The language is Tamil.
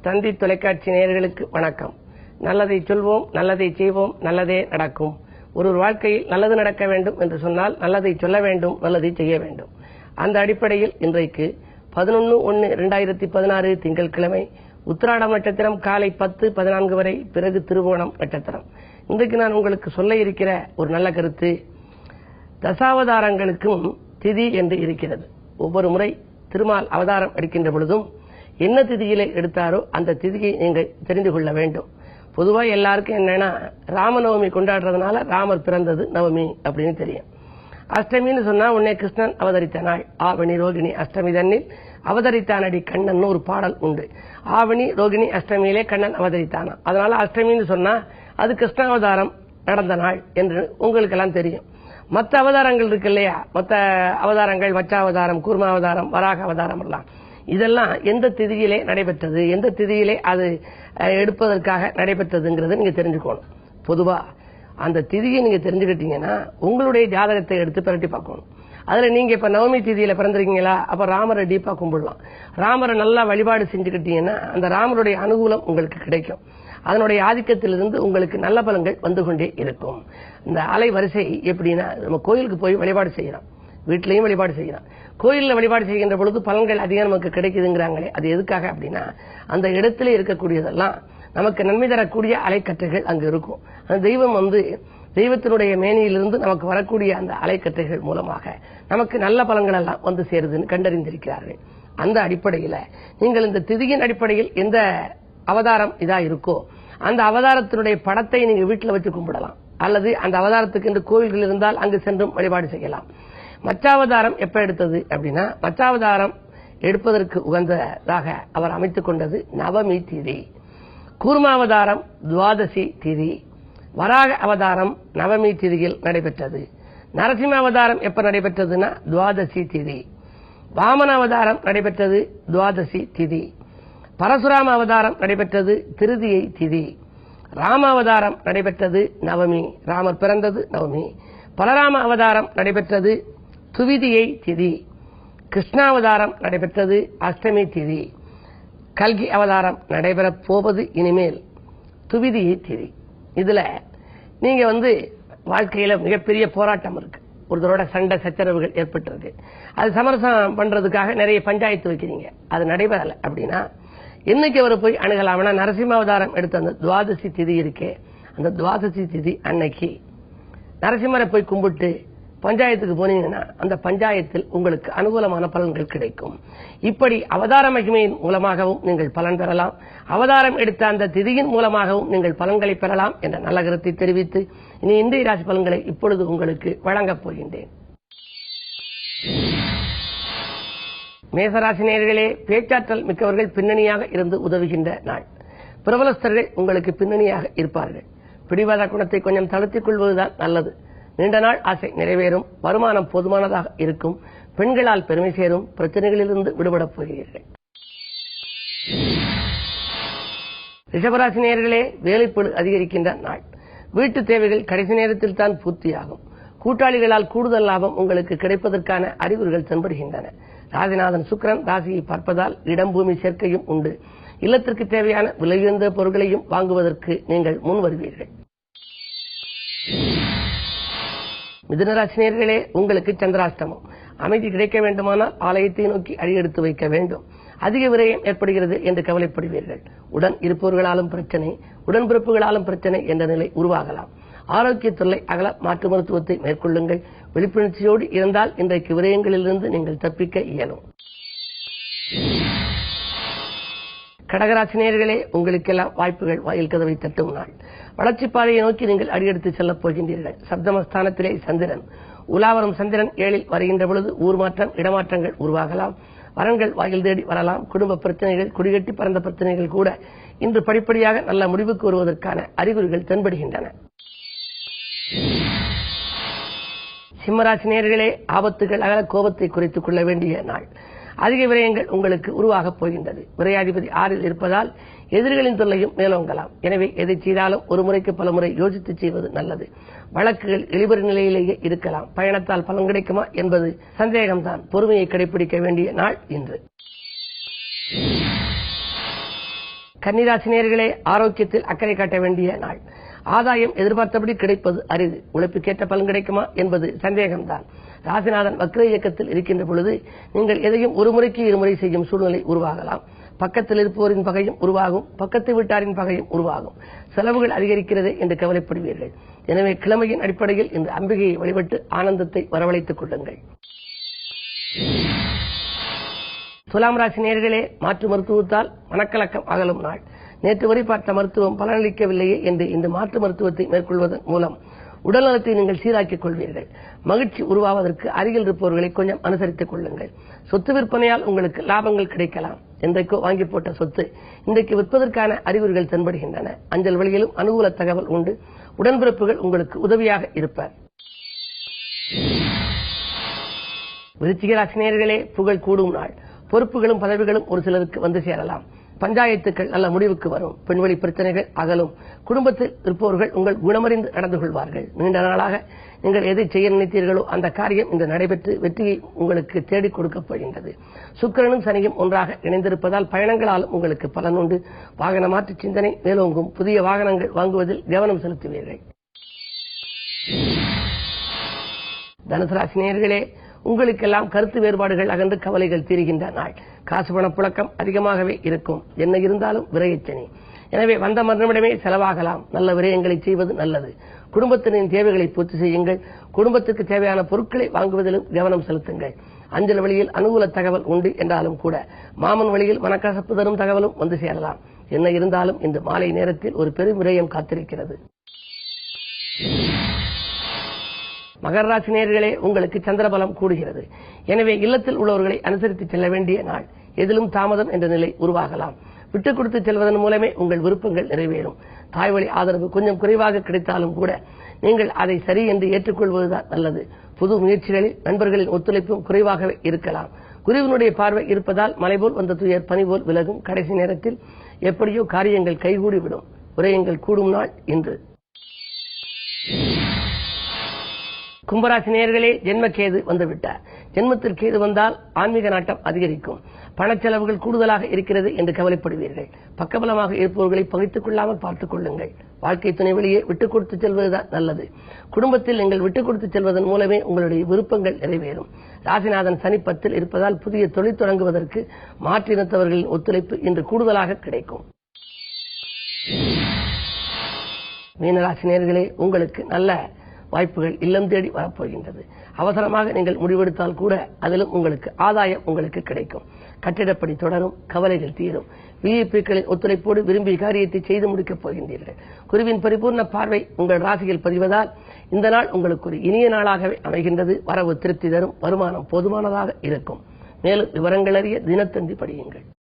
தந்தி தொலைக்காட்சி நேயர்களுக்கு வணக்கம். நல்லதை சொல்வோம், நல்லதை செய்வோம், நல்லதே நடக்கும். ஒரு வாழ்க்கையில் நல்லது நடக்க வேண்டும் என்று சொன்னால் நல்லதை சொல்ல வேண்டும், நல்லதை செய்ய வேண்டும். அந்த அடிப்படையில் இன்றைக்கு 11/1/2016 திங்கட்கிழமை உத்திராடம் நட்சத்திரம் காலை 10:14 வரை, பிறகு திருவோணம் நட்சத்திரம். இன்றைக்கு நான் உங்களுக்கு சொல்ல இருக்கிற ஒரு நல்ல கருத்து, தசாவதாரங்களுக்கும் திதி என்று இருக்கிறது. ஒவ்வொரு முறை திருமால் அவதாரம் எடுக்கின்ற பொழுதும் என்ன திதியிலே எடுத்தாரோ அந்த திதியை நீங்கள் தெரிந்து கொள்ள வேண்டும். பொதுவாக எல்லாருக்கும் என்னன்னா, ராமநவமி கொண்டாடுறதுனால ராமர் பிறந்தது நவமி அப்படின்னு தெரியும். அஷ்டமின்னு சொன்னா உடனே கிருஷ்ணன் அவதரித்த நாள். ஆவணி ரோகிணி அஷ்டமி தன்னில் அவதரித்தானடி கண்ணன் ஒரு பாடல் உண்டு. ஆவணி ரோகிணி அஷ்டமியிலே கண்ணன் அவதரித்தானா, அதனால அஷ்டமின்னு சொன்னா அது கிருஷ்ண அவதாரம் நடந்த நாள் என்று உங்களுக்கு எல்லாம் தெரியும். மற்ற அவதாரங்கள் இருக்கு இல்லையா, மற்ற அவதாரங்கள் மச்சாவதாரம், கூர்மாவதாரம், வராக அவதாரம் எல்லாம், இதெல்லாம் எந்த திதியிலே நடைபெற்றது, எந்த திதியிலே அது எடுப்பதற்காக நடைபெற்றதுங்கிறத நீங்க தெரிஞ்சுக்கணும். பொதுவா அந்த திதியை நீங்க தெரிஞ்சுக்கிட்டீங்கன்னா உங்களுடைய ஜாதகத்தை எடுத்து பிரட்டி பார்க்கணும். அதுல நீங்க இப்ப நவமி திதியில பிறந்திருக்கீங்களா, அப்ப ராமரை டீப்பா கும்பிடலாம். ராமரை நல்லா வழிபாடு செஞ்சுக்கிட்டீங்கன்னா அந்த ராமருடைய அனுகூலம் உங்களுக்கு கிடைக்கும். அதனுடைய ஆதிக்கத்திலிருந்து உங்களுக்கு நல்ல பலன்கள் வந்து கொண்டே இருக்கும். இந்த அலை வரிசை எப்படின்னா, நம்ம கோயிலுக்கு போய் வழிபாடு செய்யலாம், வீட்டிலையும் வழிபாடு செய்யலாம். கோயிலில் வழிபாடு செய்கின்ற பொழுது பலன்கள் அதிகம் நமக்கு கிடைக்குதுங்கிறாங்களே, அது எதுக்காக அப்படின்னா, அந்த இடத்துல இருக்கக்கூடியதெல்லாம் நமக்கு நன்மை தரக்கூடிய அலைக்கற்றைகள் அங்கு இருக்கும். அந்த தெய்வம் தெய்வத்தினுடைய மேனியிலிருந்து நமக்கு வரக்கூடிய அந்த அலைக்கற்றைகள் மூலமாக நமக்கு நல்ல பலன்கள் எல்லாம் வந்து சேருதுன்னு கண்டறிந்திருக்கிறார்கள். அந்த அடிப்படையில் நீங்கள் இந்த திதியின் அடிப்படையில் எந்த அவதாரம் இதா இருக்கோ அந்த அவதாரத்தினுடைய படத்தை நீங்க வீட்டில் வச்சு கும்பிடலாம், அல்லது அந்த அவதாரத்துக்கு என்று கோயில்கள் இருந்தால் அங்கு சென்றும் வழிபாடு செய்யலாம். மச்சாவதாரம் எப்ப எடுத்தது அப்படின்னா, மச்சாவதாரம் எடுப்பதற்கு உகந்ததாக அவர் அமைத்துக் கொண்டது நவமி திதி. கூர்மாவதாரம் துவாதசி திதி. வராக அவதாரம் நவமி திதியில் நடைபெற்றது. நரசிம்ம அவதாரம் எப்ப நடைபெற்றதுன்னா துவாதசி திதி. வாமன அவதாரம் நடைபெற்றது துவாதசி திதி. பரசுராம அவதாரம் நடைபெற்றது திருதியை திதி. ராம அவதாரம் நடைபெற்றது நவமி, ராமர் பிறந்தது நவமி. பலராம அவதாரம் நடைபெற்றது துவிதியை திதி. கிருஷ்ணாவதாரம் நடைபெற்றது அஷ்டமி திதி. கல்கி அவதாரம் நடைபெறப் போவது இனிமேல் துவிதியை திதி. இதுல நீங்க வாழ்க்கையில மிகப்பெரிய போராட்டம் இருக்கு, ஒருத்தரோட சண்டை சச்சரவுகள் ஏற்பட்டிருக்கு, அது சமரசம் பண்றதுக்காக நிறைய பஞ்சாயத்து வைக்கிறீங்க, அது நடைபெறல அப்படின்னா என்னைக்கு அவர் போய் அணுகலாம்னா, நரசிம்ம அவதாரம் எடுத்த அந்த துவாதசி திதி இருக்கே, அந்த துவாதசி திதி அன்னைக்கு நரசிம்மரை போய் கும்பிட்டு பஞ்சாயத்துக்கு போனீங்கன்னா அந்த பஞ்சாயத்தில் உங்களுக்கு அனுகூலமான பலன்கள் கிடைக்கும். இப்படி அவதார மகிமையின் மூலமாகவும் நீங்கள் பலன் பெறலாம், அவதாரம் எடுத்த அந்த திதியின் மூலமாகவும் நீங்கள் பலன்களை பெறலாம் என்ற நல்ல கருத்தை தெரிவித்து இனி இந்திய ராசி பலன்களை இப்பொழுது உங்களுக்கு வழங்கப் போகின்றேன். மேசராசி நேயர்களே, பேச்சாற்றல் மிக்கவர்கள் பின்னணியாக இருந்து உதவுகின்ற நாள். பிரபலஸ்தர்கள் உங்களுக்கு பின்னணியாக இருப்பார்கள். பிடிவாத குணத்தை கொஞ்சம் தளர்த்திக் கொள்வதுதான் நல்லது. நீண்ட நாள் ஆசை நிறைவேறும். வருமானம் போதுமானதாக இருக்கும். பெண்களால் பெருமை சேரும். பிரச்சனைகளிலிருந்து விடுபடப் போகிறீர்கள். ரிஷபராசி நேயர்களே, வேலைப்பளு அதிகரிக்கின்ற நாள். வீட்டு தேவைகள் கடைசி நேரத்தில் தான் பூர்த்தியாகும். கூட்டாளிகளால் கூடுதல் லாபம் உங்களுக்கு கிடைப்பதற்கான அறிகுறிகள் தென்படுகின்றன. ராசிநாதன் சுக்கிரன் ராசியை பார்ப்பதால் இடம் பூமி சேர்க்கையும் உண்டு. இல்லத்திற்கு தேவையான விலையுயர்ந்த பொருட்களையும் வாங்குவதற்கு நீங்கள் முன் வருவீர்கள். மிதுனராசி நேயர்களே, உங்களுக்கு சந்திராஷ்டமம். அமைதி கிடைக்க வேண்டுமானால் ஆலயத்தை நோக்கி அடியெடுத்து வைக்க வேண்டும். அதிக விரயம் ஏற்படுகிறது என்று கவலைப்படுவீர்கள். உடன் இருப்பவர்களாலும் பிரச்சனை, உடன்பிறப்புகளாலும் பிரச்சனை என்ற நிலை உருவாகலாம். ஆரோக்கிய தொல்லை அகல மாற்று மருத்துவத்தை மேற்கொள்ளுங்கள். விழிப்புணர்ச்சியோடு இருந்தால் இன்றைக்கு விரயங்களிலிருந்து நீங்கள் தப்பிக்க இயலும். கடகராசி நேயர்களே, உங்களுக்கெல்லாம் வாய்ப்புகள் வாயில் கதவை தட்டும் நாள். வளர்ச்சி பாதையை நோக்கி நீங்கள் அடியெடுத்து செல்லப் போகின்றீர்கள். சப்தமஸ்தானத்திலே சந்திரன். உலாவரம் சந்திரன் 7இல் வருகின்ற பொழுது ஊர் மாற்றம், இடமாற்றங்கள் உருவாகலாம். வரன்கள் வாயில் தேடி வரலாம். குடும்ப பிரச்சனைகள், குடிகட்டி பறந்த பிரச்சனைகள் கூட இன்று படிப்படியாக நல்ல முடிவுக்கு வருவதற்கான அறிகுறிகள் தென்படுகின்றன. சிம்மராசி நேயர்களே, ஆபத்துகள் அகல கோபத்தை குறைத்துக் கொள்ள வேண்டிய நாள். அதிக விரயங்கள் உங்களுக்கு உருவாகப் போகின்றது. விரையாதிபதி 6இல் இருப்பதால் எதிரிகளின் தொல்லையும் மேலோங்கலாம். எனவே எதை செய்தாலும் ஒரு முறைக்கு பல முறை யோசித்து செய்வது நல்லது. வழக்குகள் இழிபறி நிலையிலேயே இருக்கலாம். பயணத்தால் பலன் கிடைக்குமா என்பது சந்தேகம்தான். பொறுமையை கடைபிடிக்க வேண்டிய நாள் இன்று. கன்னிராசி நேயர்களே, ஆரோக்கியத்தில் அக்கறை காட்ட வேண்டிய நாள். ஆதாயம் எதிர்பார்த்தபடி கிடைப்பது அரிது. உழைப்புக்கேற்ற பலன் கிடைக்குமா என்பது சந்தேகம்தான். ராசிநாதன் வக்ர இயக்கத்தில் இருக்கின்ற பொழுது நீங்கள் எதையும் ஒரு முறைக்கு இருமுறை செய்யும் சூழ்நிலை உருவாகலாம். பக்கத்தில் இருப்பவரின் பகையும் உருவாகும், பக்கத்து வீட்டாரின் பகையும் உருவாகும். செலவுகள் அதிகரிக்கிறது என்று கவலைப்படுவீர்கள். எனவே கிழமையின் அடிப்படையில் இந்த அம்பிகையை வழிபட்டு ஆனந்தத்தை வரவழைத்துக் கொள்ளுங்கள். துலாம் ராசி நேயர்களே, மாற்று மருத்துவத்தால் மனக்கலக்கம் அகலும் நாள். நேற்று வரை பார்த்த மருத்துவம் பலனளிக்கவில்லையே என்று இந்த மாற்று மருத்துவத்தை மேற்கொள்வதன் மூலம் உடல்நலத்தை நீங்கள் சீராக்கிக் கொள்வீர்கள். மகிழ்ச்சி உருவாவதற்கு அருகில் இருப்பவர்களை கொஞ்சம் அனுசரித்துக் கொள்ளுங்கள். சொத்து விற்பனையால் உங்களுக்கு லாபங்கள் கிடைக்கலாம். என்றைக்கோ வாங்கி போட்ட சொத்து இன்றைக்கு விற்பதற்கான அறிகுறிகள் தென்படுகின்றன. அஞ்சல் வழியிலும் அனுகூல தகவல் உண்டு. உடன்பிறப்புகள் உங்களுக்கு உதவியாக இருப்பார். விருச்சிக ராசி நேயர்களே, புகழ் கூடும் நாள். பொறுப்புகளும் பதவிகளும் ஒரு சிலருக்கு வந்து சேரலாம். பஞ்சாயத்துக்கள் நல்ல முடிவுக்கு வரும். பெண்வெளி பிரச்சனைகள் அகலும். குடும்பத்தில் இருப்பவர்கள் உங்கள் குணமறிந்து நடந்து கொள்வார்கள். நீண்ட நாளாக நீங்கள் எதை செய்ய நினைத்தீர்களோ அந்த காரியம் இன்று நடைபெற்று வெற்றியை உங்களுக்கு தேடிக் கொடுக்கப் போகின்றது. சுக்கிரனும் சனியும் ஒன்றாக இணைந்திருப்பதால் பயணங்களாலும் உங்களுக்கு பலன் உண்டு. வாகன மாற்று சிந்தனை மேலோங்கும். புதிய வாகனங்கள் வாங்குவதில் கவனம் செலுத்துவீர்கள். தனுசு ராசி நேயர்களே, உங்களுக்கெல்லாம் கருத்து வேறுபாடுகள் அகன்று கவலைகள் தீருகின்ற நாள். காசு பண புழக்கம் அதிகமாகவே இருக்கும். என்ன இருந்தாலும் விரயச்சனி. எனவே வந்த மறுநிமிடமே செலவாகலாம். நல்ல விரயங்களை செய்வது நல்லது. குடும்பத்தினரின் தேவைகளை பூர்த்தி செய்யுங்கள். குடும்பத்திற்கு தேவையான பொருட்களை வாங்குவதிலும் கவனம் செலுத்துங்கள். அஞ்சல் வழியில் அனுகூல தகவல் உண்டு என்றாலும் கூட மாமன் வழியில் மனக்கசப்பு தரும் தகவலும் வந்து சேரலாம். என்ன இருந்தாலும் இந்த மாலை நேரத்தில் ஒரு பெரும் விரயம் காத்திருக்கிறது. மகர ராசி நேயர்களே, உங்களுக்கு சந்திரபலம் கூடுகிறது. எனவே இல்லத்தில் உள்ளவர்களை அனுசரித்து செல்ல வேண்டிய நாள். எதிலும் தாமதம் என்ற நிலை உருவாகலாம். விட்டுக் கொடுத்து செல்வதன் மூலமே உங்கள் விருப்பங்கள் நிறைவேறும். தாய்வழி ஆதரவு கொஞ்சம் குறைவாக கிடைத்தாலும் கூட நீங்கள் அதை சரி என்று ஏற்றுக்கொள்வதுதான் நல்லது. புது முயற்சிகளில் நண்பர்களின் ஒத்துழைப்பும் குறைவாகவே இருக்கலாம். குருவினுடைய பார்வை இருப்பதால் மலைபோல் வந்த துயர் பனி போல் விலகும். கடைசி நேரத்தில் எப்படியோ காரியங்கள் கைகூடிவிடும். விரயங்கள் கூடும் நாள் இன்று. கும்பராசி நேயர்களே, ஜென்மக்கேது வந்துவிட்டார். ஜென்மத்தில் கேது வந்தால் ஆன்மீக நாட்டம் அதிகரிக்கும். பணச்செலவுகள் கூடுதலாக இருக்கிறது என்று கவலைப்படுவீர்கள். பக்கபலமாக இருப்பவர்களை பகைத்துக் கொள்ளாமல் பார்த்துக் கொள்ளுங்கள். வாழ்க்கை துணை வழியே விட்டுக் கொடுத்து செல்வதுதான் நல்லது. குடும்பத்தில் நீங்கள் விட்டுக் கொடுத்து செல்வதன் மூலமே உங்களுடைய விருப்பங்கள் நிறைவேறும். ராசிநாதன் சனி 10 இருப்பதால் புதிய தொழில் தொடங்குவதற்கு மாற்றினத்தவர்களின் ஒத்துழைப்பு இன்று கூடுதலாக கிடைக்கும். மீனராசி நேயர்களே, உங்களுக்கு நல்ல வாய்ப்புகள் இல்லம் தேடி வரப்போகின்றது. அவசரமாக நீங்கள் முடிவெடுத்தால் கூட அதிலும் உங்களுக்கு ஆதாயம் உங்களுக்கு கிடைக்கும். கட்டிடப்பணி தொடரும். கவலைகள் தீரும். விஐபிக்களின் ஒத்துழைப்போடு விரும்பிய காரியத்தை செய்து முடிக்கப் போகின்றீர்கள். குருவின் பரிபூர்ண பார்வை உங்கள் ராசியில் பதிவதால் இந்த நாள் உங்களுக்கு ஒரு இனிய நாளாகவே அமைகின்றது. வரவு திருப்தி தரும். வருமானம் போதுமானதாக இருக்கும். மேலும் விவரங்கள் அறிய தினத்தந்தி படியுங்கள்.